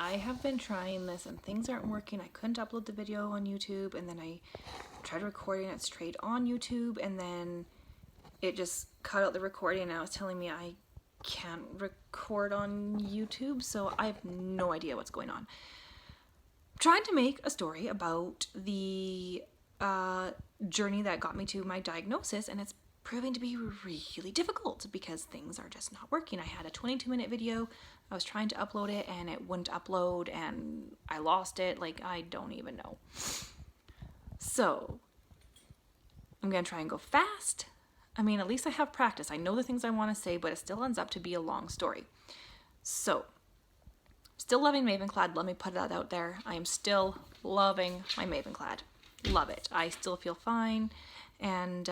I have been trying this and things aren't working. I couldn't upload the video on YouTube, and then I tried recording it straight on YouTube, and then it just cut out the recording, and now it's telling me I can't record on YouTube, so I have no idea what's going on. I'm trying to make a story about the journey that got me to my diagnosis, and it's proving to be really difficult because things are just not working. I had a 22-minute video. I was trying to upload it and it wouldn't upload, and I lost it. Like, I don't even know. So I'm gonna try and go fast. I mean, at least I have practice. I know the things I want to say, but it still ends up to be a long story. So, still loving Mavenclad. Let me put that out there. I am still loving my Mavenclad. Love it. I still feel fine. And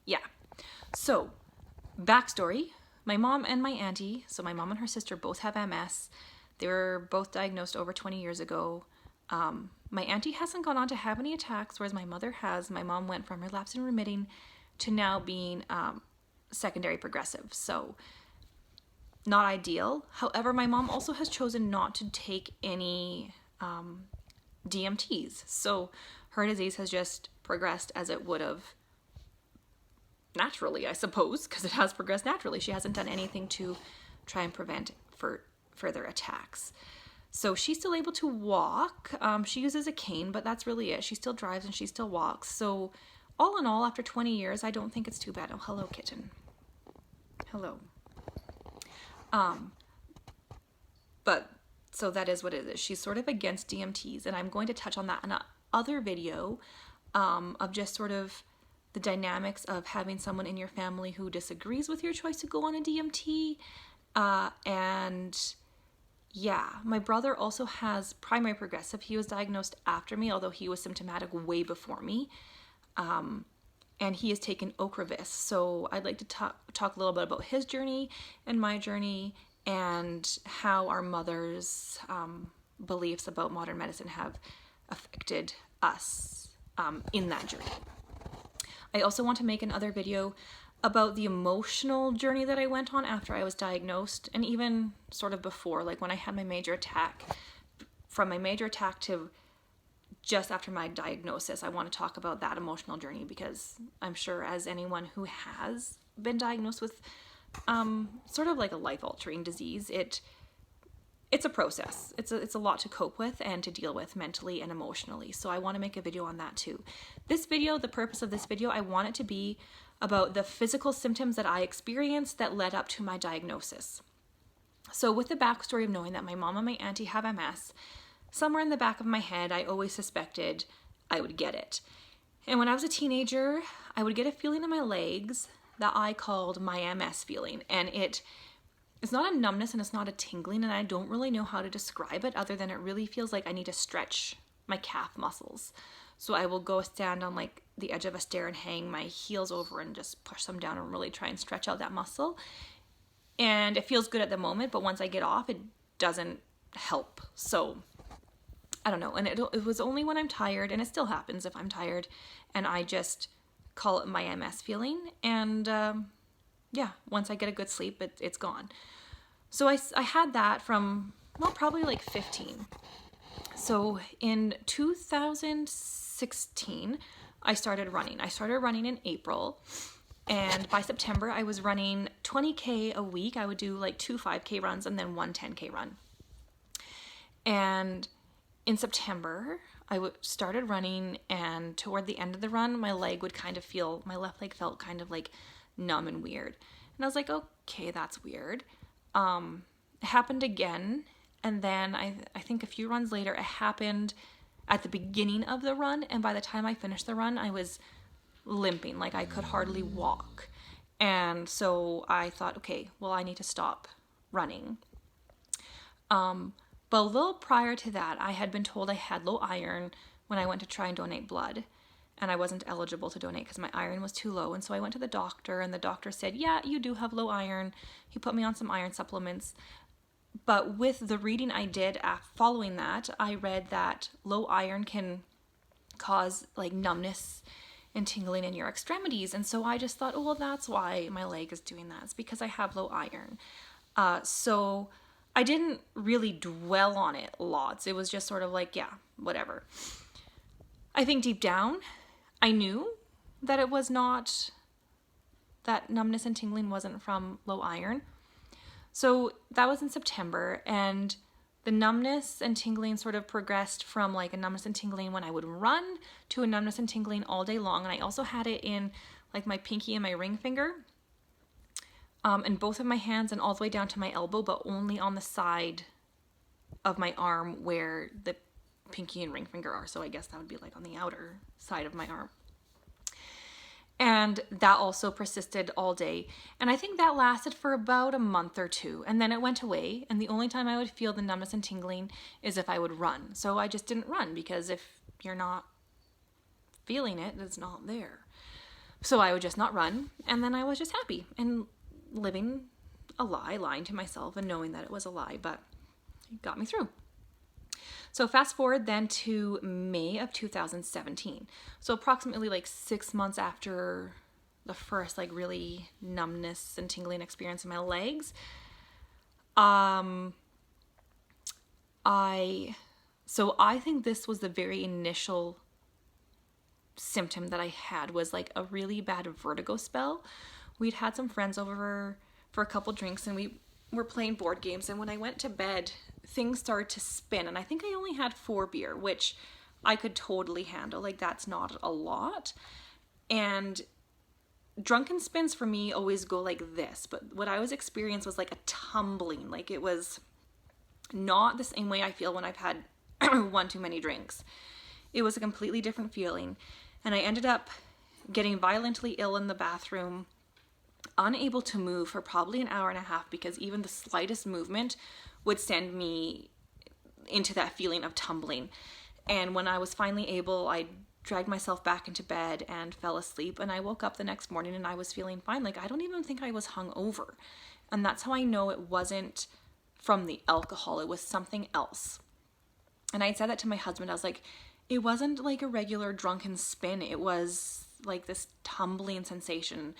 yeah. So, backstory. My mom and my auntie, so my mom and her sister both have MS. They were both diagnosed over 20 years ago. My auntie hasn't gone on to have any attacks, whereas my mother has. My mom went from relapsing and remitting to now being secondary progressive. So, not ideal. However, my mom also has chosen not to take any DMTs. So, her disease has just progressed as it would have naturally, I suppose, because it has progressed naturally. She hasn't done anything to try and prevent further attacks. So she's still able to walk. She uses a cane, but that's really it. She still drives and she still walks. So all in all, after 20 years, I don't think it's too bad. Oh, hello, kitten. Hello. But so that is what it is. She's sort of against DMTs, and I'm going to touch on that in another video of just sort of the dynamics of having someone in your family who disagrees with your choice to go on a DMT. And yeah, my brother also has primary progressive. He was diagnosed after me, although he was symptomatic way before me. And he has taken Ocrevus. So I'd like to talk a little bit about his journey and my journey, and how our mother's beliefs about modern medicine have affected us in that journey. I also want to make another video about the emotional journey that I went on after I was diagnosed, and even sort of before, like when I had my major attack. From my major attack to just after my diagnosis, I want to talk about that emotional journey, because I'm sure, as anyone who has been diagnosed with sort of like a life-altering disease, it's a process. It's a lot to cope with and to deal with mentally and emotionally. So I want to make a video on that too. This video, the purpose of this video, I want it to be about the physical symptoms that I experienced that led up to my diagnosis. So with the backstory of knowing that my mom and my auntie have MS, somewhere in the back of my head, I always suspected I would get it. And when I was a teenager, I would get a feeling in my legs that I called my MS feeling. And it's not a numbness and it's not a tingling, and I don't really know how to describe it other than it really feels like I need to stretch my calf muscles. So I will go stand on like the edge of a stair and hang my heels over and just push them down and really try and stretch out that muscle. And it feels good at the moment, but once I get off, it doesn't help. So I don't know. And it was only when I'm tired, and it still happens if I'm tired, and I just call it my MS feeling. And yeah, once I get a good sleep, it's gone. So I had that from, well, probably like 15. So in 2016, I started running. I started running in April, and by September, I was running 20K a week. I would do like 2 5K runs and then 1 10K run. And in September, I started running, and toward the end of the run, my left leg felt kind of like numb and weird. And I was like, okay, that's weird. It happened again, and then I think a few runs later, it happened at the beginning of the run, and by the time I finished the run, I was limping, like I could hardly walk. And so I thought, okay, well, I need to stop running. But a little prior to that, I had been told I had low iron when I went to try and donate blood. And I wasn't eligible to donate because my iron was too low. And so I went to the doctor, and the doctor said, yeah, you do have low iron. He put me on some iron supplements. But with the reading I did following that, I read that low iron can cause like numbness and tingling in your extremities. And so I just thought, oh, well, that's why my leg is doing that. It's because I have low iron. So I didn't really dwell on it lots. It was just sort of like, yeah, whatever. I think deep down, I knew that it was not, that numbness and tingling wasn't from low iron. So that was in September, and the numbness and tingling sort of progressed from like a numbness and tingling when I would run to a numbness and tingling all day long. And I also had it in like my pinky and my ring finger, and both of my hands and all the way down to my elbow, but only on the side of my arm where the pinky and ring finger are. So I guess that would be like on the outer side of my arm. And that also persisted all day. And I think that lasted for about a month or two. And then it went away. And the only time I would feel the numbness and tingling is if I would run. So I just didn't run, because if you're not feeling it, it's not there. So I would just not run. And then I was just happy and living a lie, lying to myself and knowing that it was a lie, but it got me through. So fast forward then to May of 2017. So approximately like 6 months after the first like really numbness and tingling experience in my legs. I think this was the very initial symptom that I had, was like a really bad vertigo spell. We'd had some friends over for a couple drinks, and we were playing board games, and when I went to bed, things started to spin, and I think I only had 4 beer, which I could totally handle. Like, that's not a lot. And drunken spins for me always go like this, but what I was experiencing was like a tumbling. Like, it was not the same way I feel when I've had one too many drinks. It was a completely different feeling, and I ended up getting violently ill in the bathroom, unable to move for probably an hour and a half, because even the slightest movement would send me into that feeling of tumbling. And when I was finally able, I dragged myself back into bed and fell asleep, and I woke up the next morning and I was feeling fine. Like, I don't even think I was hungover. And that's how I know it wasn't from the alcohol, it was something else. And I said that to my husband. I was like, it wasn't like a regular drunken spin, it was like this tumbling sensation.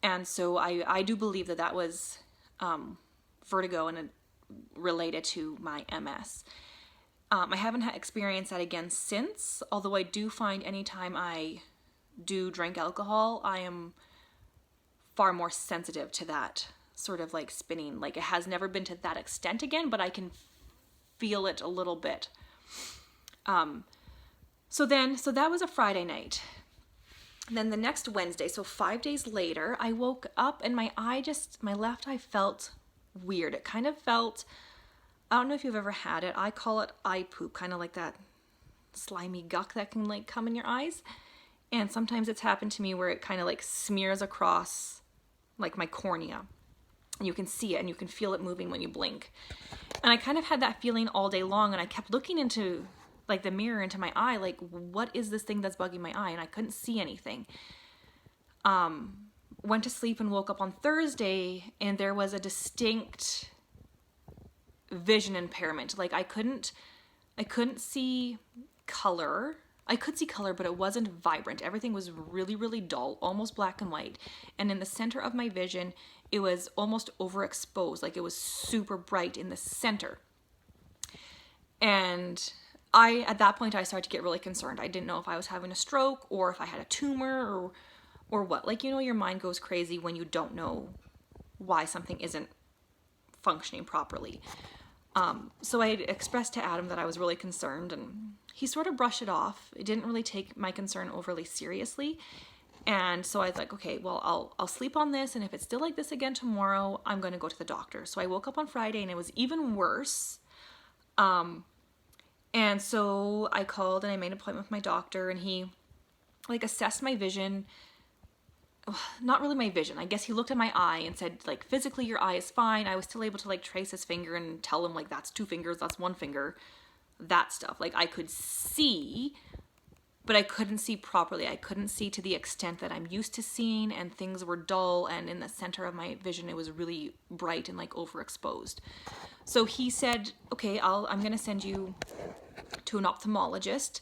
And so I do believe that that was vertigo, and related to my MS. I haven't experienced that again since, although I do find anytime I do drink alcohol, I am far more sensitive to that sort of like spinning. Like, it has never been to that extent again, but I can feel it a little bit. So that was a Friday night. Then the next Wednesday, so 5 days later, I woke up and my left eye felt weird. It kind of felt, I don't know if you've ever had it. I call it eye poop, kind of like that slimy guck that can like come in your eyes. And sometimes it's happened to me where it kind of like smears across like my cornea. And you can see it and you can feel it moving when you blink. And I kind of had that feeling all day long, and I kept looking into like the mirror into my eye, like, what is this thing that's bugging my eye? And I couldn't see anything. Went to sleep and woke up on Thursday, and there was a distinct vision impairment. Like, I couldn't see color. I could see color, but it wasn't vibrant. Everything was really, really dull, almost black and white. And in the center of my vision, it was almost overexposed. Like, it was super bright in the center. And at that point, I started to get really concerned. I didn't know if I was having a stroke or if I had a tumor or what. Like, your mind goes crazy when you don't know why something isn't functioning properly. So I expressed to Adam that I was really concerned, and he sort of brushed it off. It didn't really take my concern overly seriously. And so I was like, okay, well, I'll sleep on this, and if it's still like this again tomorrow, I'm going to go to the doctor. So I woke up on Friday, and it was even worse. And so I called and I made an appointment with my doctor, and he like assessed my vision. Not really my vision. I guess he looked at my eye and said, like, physically your eye is fine. I was still able to like trace his finger and tell him like, that's 2 fingers, that's 1 finger, that stuff. Like, I could see, but I couldn't see properly. I couldn't see to the extent that I'm used to seeing, and things were dull, and in the center of my vision it was really bright and like overexposed. So he said, okay, I'm going to send you to an ophthalmologist,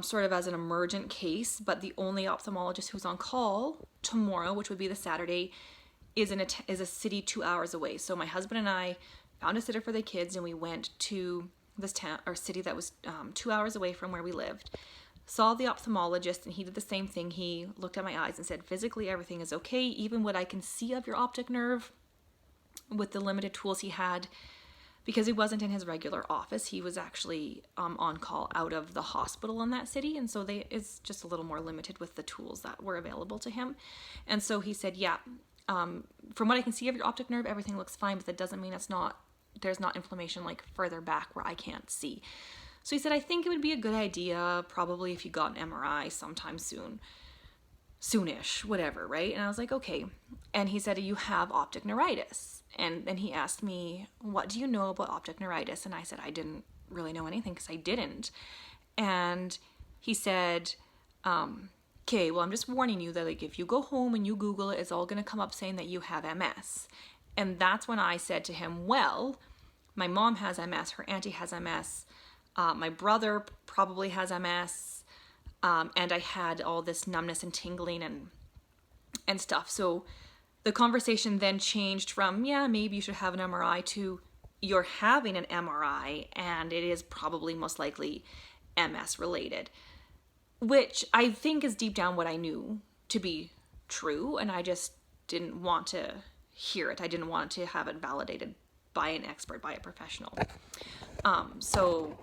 sort of as an emergent case, but the only ophthalmologist who's on call tomorrow, which would be the Saturday, is a city 2 hours away. So my husband and I found a sitter for the kids, and we went to this town or city that was 2 hours away from where we lived. Saw the ophthalmologist, and he did the same thing. He looked at my eyes and said, physically everything is okay, even what I can see of your optic nerve with the limited tools he had, because he wasn't in his regular office. He was actually on call out of the hospital in that city, and so it's just a little more limited with the tools that were available to him. And so he said, yeah, from what I can see of your optic nerve, everything looks fine, but that doesn't mean there's not inflammation like further back where I can't see. So he said, I think it would be a good idea probably if you got an MRI sometime soonish, whatever, right? And I was like, okay. And he said, you have optic neuritis. And then he asked me, what do you know about optic neuritis? And I said, I didn't really know anything because I didn't. And he said, okay, well, I'm just warning you that like if you go home and you Google it, it's all going to come up saying that you have MS. And that's when I said to him, well, my mom has MS, her auntie has MS, my brother probably has MS, and I had all this numbness and tingling and stuff. So the conversation then changed from, yeah, maybe you should have an MRI to you're having an MRI and it is probably most likely MS related, which I think is deep down what I knew to be true, and I just didn't want to hear it. I didn't want to have it validated by an expert, by a professional. So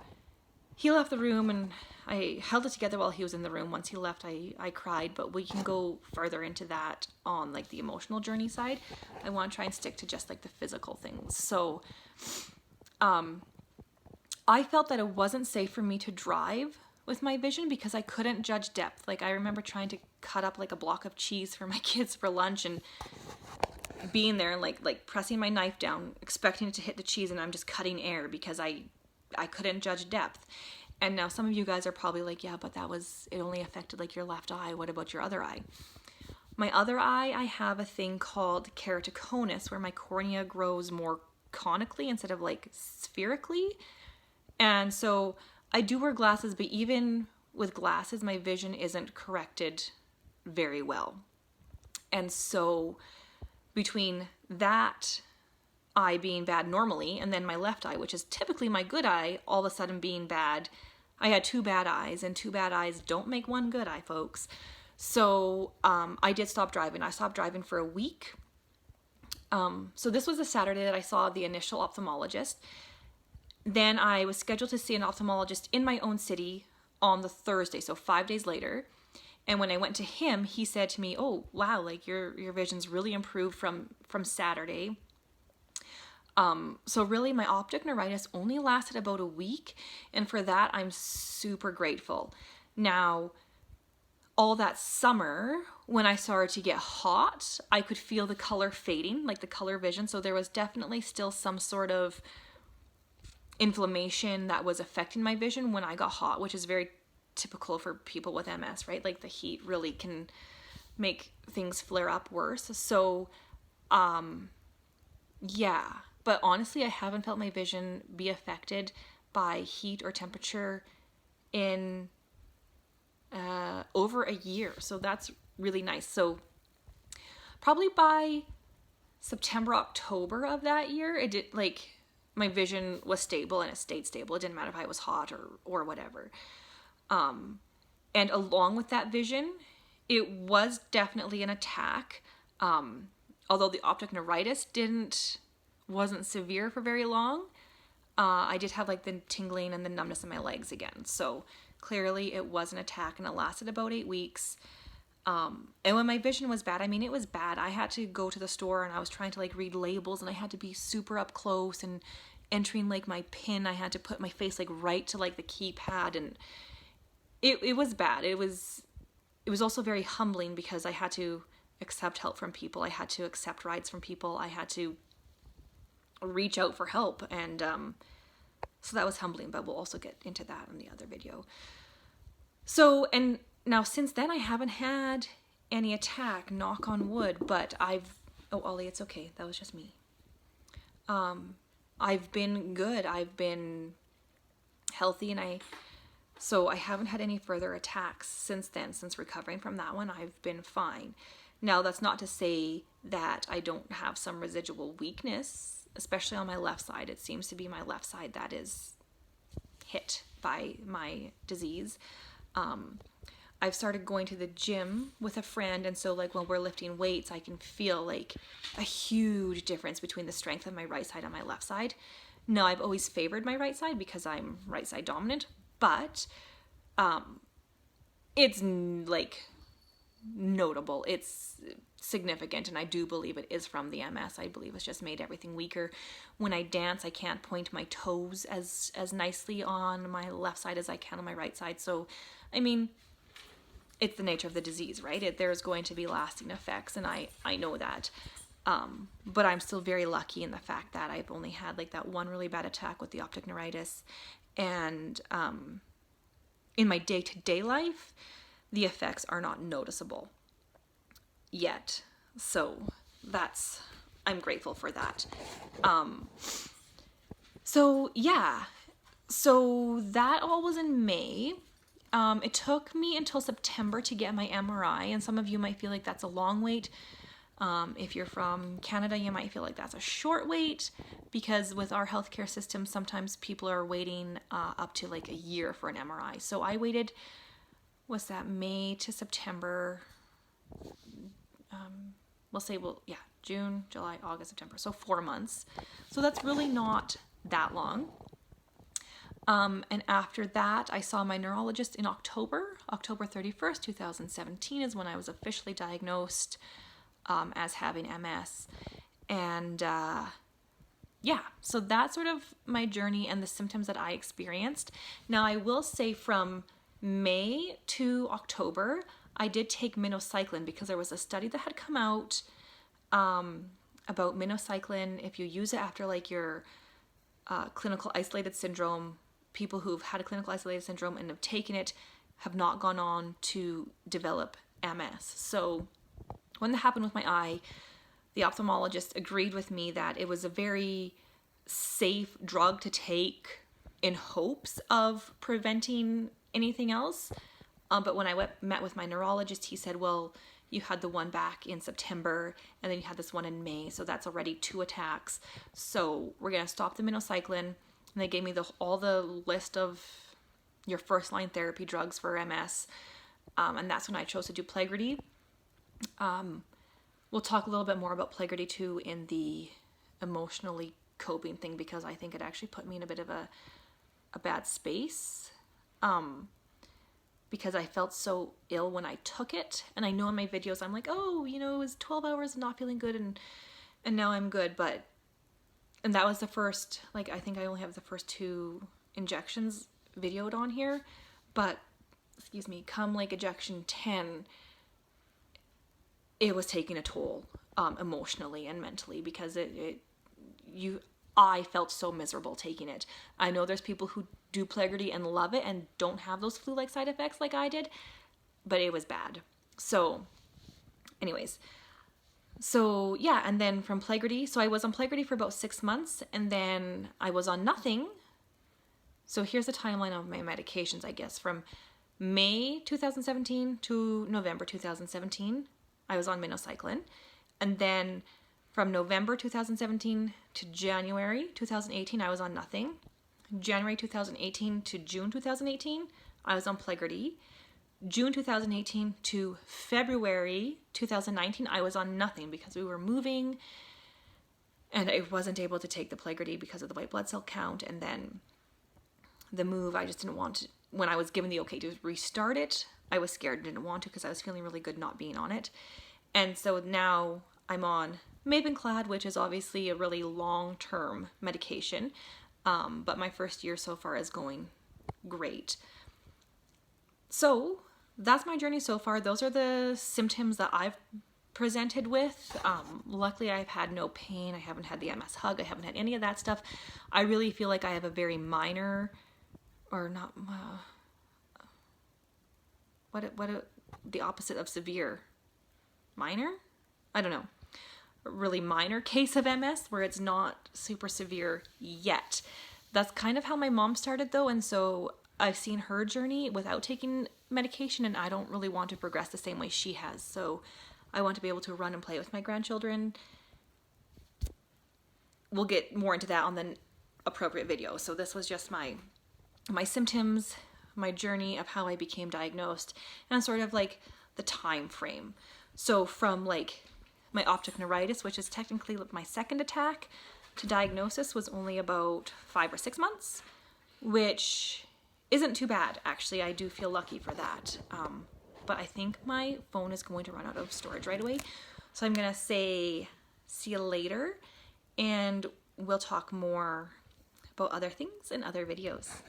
he left the room, and I held it together while he was in the room. Once he left, I cried, but we can go further into that on like the emotional journey side. I want to try and stick to just like the physical things. So I felt that it wasn't safe for me to drive with my vision because I couldn't judge depth. Like I remember trying to cut up like a block of cheese for my kids for lunch and being there and like pressing my knife down, expecting it to hit the cheese, and I'm just cutting air because I couldn't judge depth. And now some of you guys are probably like, yeah, but it only affected like your left eye. What about your other eye? My other eye, I have a thing called keratoconus where my cornea grows more conically instead of like spherically. And so I do wear glasses, but even with glasses, my vision isn't corrected very well. And so between that eye being bad normally, and then my left eye, which is typically my good eye, all of a sudden being bad, I had two bad eyes, and two bad eyes don't make one good eye, folks. So I did stop driving. I stopped driving for a week. So this was a Saturday that I saw the initial ophthalmologist. Then I was scheduled to see an ophthalmologist in my own city on the Thursday, so 5 days later. And when I went to him, he said to me, oh, wow, like your vision's really improved from Saturday. So really my optic neuritis only lasted about a week, and for that I'm super grateful. Now, all that summer, when I started to get hot, I could feel the color fading, like the color vision. So there was definitely still some sort of inflammation that was affecting my vision when I got hot, which is very typical for people with MS, right? Like the heat really can make things flare up worse. So, yeah. But honestly, I haven't felt my vision be affected by heat or temperature in over a year. So that's really nice. So probably by September, October of that year, it did, like, my vision was stable and it stayed stable. It didn't matter if I was hot or whatever. And along with that vision, it was definitely an attack. Although the optic neuritis wasn't severe for very long, I did have like the tingling and the numbness in my legs again. So clearly it was an attack, and it lasted about 8 weeks. And when my vision was bad, I mean, it was bad. I had to go to the store and I was trying to like read labels, and I had to be super up close and entering like my PIN. I had to put my face like right to like the keypad, and it was bad. It was also very humbling because I had to accept help from people. I had to accept rides from people. I had to reach out for help, and so that was humbling, but we'll also get into that in the other video. So, and now since then I haven't had any attack, knock on wood, but oh, Ollie, it's okay, that was just me. I've been good, I've been healthy, and so I haven't had any further attacks since then. Since recovering from that one, I've been fine. Now, that's not to say that I don't have some residual weakness especially on my left side. It seems to be my left side that is hit by my disease. I've started going to the gym with a friend, and so like when we're lifting weights, I can feel like a huge difference between the strength of my right side and my left side. Now, I've always favored my right side because I'm right side dominant, but it's like notable. It's significant, and I do believe it is from the MS. I believe it's just made everything weaker. When I dance, I can't point my toes as nicely on my left side as I can on my right side. So, I mean, it's the nature of the disease, right? There's going to be lasting effects, and I know that. But I'm still very lucky in the fact that I've only had like that one really bad attack with the optic neuritis, and in my day-to-day life, the effects are not noticeable yet. So I'm grateful for that. So yeah, so that all was in May. It took me until September to get my MRI, and some of you might feel like that's a long wait. If you're from Canada, you might feel like that's a short wait, because with our healthcare system, sometimes people are waiting up to like a year for an MRI. So I waited, what's that, May to September, June, July, August, September, so 4 months. So that's really not that long. And after that, I saw my neurologist in October 31st, 2017 is when I was officially diagnosed as having MS. And yeah, so that's sort of my journey and the symptoms that I experienced. Now, I will say from May to October, I did take minocycline because there was a study that had come out about minocycline. If you use it after like your clinical isolated syndrome, people who've had a clinical isolated syndrome and have taken it have not gone on to develop MS. So when that happened with my eye, the ophthalmologist agreed with me that it was a very safe drug to take in hopes of preventing anything else. But when I met with my neurologist, he said, well, you had the one back in September, and then you had this one in May, so that's already 2 attacks. So we're going to stop the minocycline. And they gave me all the list of your first line therapy drugs for MS. And that's when I chose to do Plegridy. We'll talk a little bit more about Plegridy too in the emotionally coping thing, because I think it actually put me in a bit of a bad space. Because I felt so ill when I took it. And I know in my videos, I'm like, oh, it was 12 hours of not feeling good, and now I'm good. And that was the first, like, I think I only have the first 2 injections videoed on here, but, excuse me, come like injection 10, it was taking a toll, emotionally and mentally, because I felt so miserable taking it. I know there's people who do Plegridy and love it and don't have those flu-like side effects like I did, but it was bad. So, anyways, so yeah, and then from Plegridy, so I was on Plegridy for about 6 months, and then I was on nothing. So here's the timeline of my medications, I guess. From May 2017 to November 2017, I was on minocycline. And then from November 2017 to January 2018, I was on nothing. January 2018 to June 2018, I was on Plegridy. June 2018 to February 2019, I was on nothing because we were moving and I wasn't able to take the Plegridy because of the white blood cell count. And then the move, I just didn't want to. When I was given the okay to restart it, I was scared and didn't want to because I was feeling really good not being on it. And so now I'm on Mavenclad, which is obviously a really long-term medication. But my first year so far is going great. So that's my journey so far. Those are the symptoms that I've presented with. Luckily, I've had no pain. I haven't had the MS hug. I haven't had any of that stuff. I really feel like I have a very minor, or not, the opposite of severe? Minor? I don't know. A really minor case of MS where it's not super severe yet. That's kind of how my mom started though, and so I've seen her journey without taking medication, and I don't really want to progress the same way she has. So I want to be able to run and play with my grandchildren we'll get more into that on the appropriate video. So this was just my symptoms, my journey of how I became diagnosed, and sort of like the time frame. So from like my optic neuritis, which is technically my second attack, to diagnosis was only about 5 or 6 months, which isn't too bad, actually. I do feel lucky for that. But I think my phone is going to run out of storage right away. So I'm gonna say see you later, and we'll talk more about other things in other videos.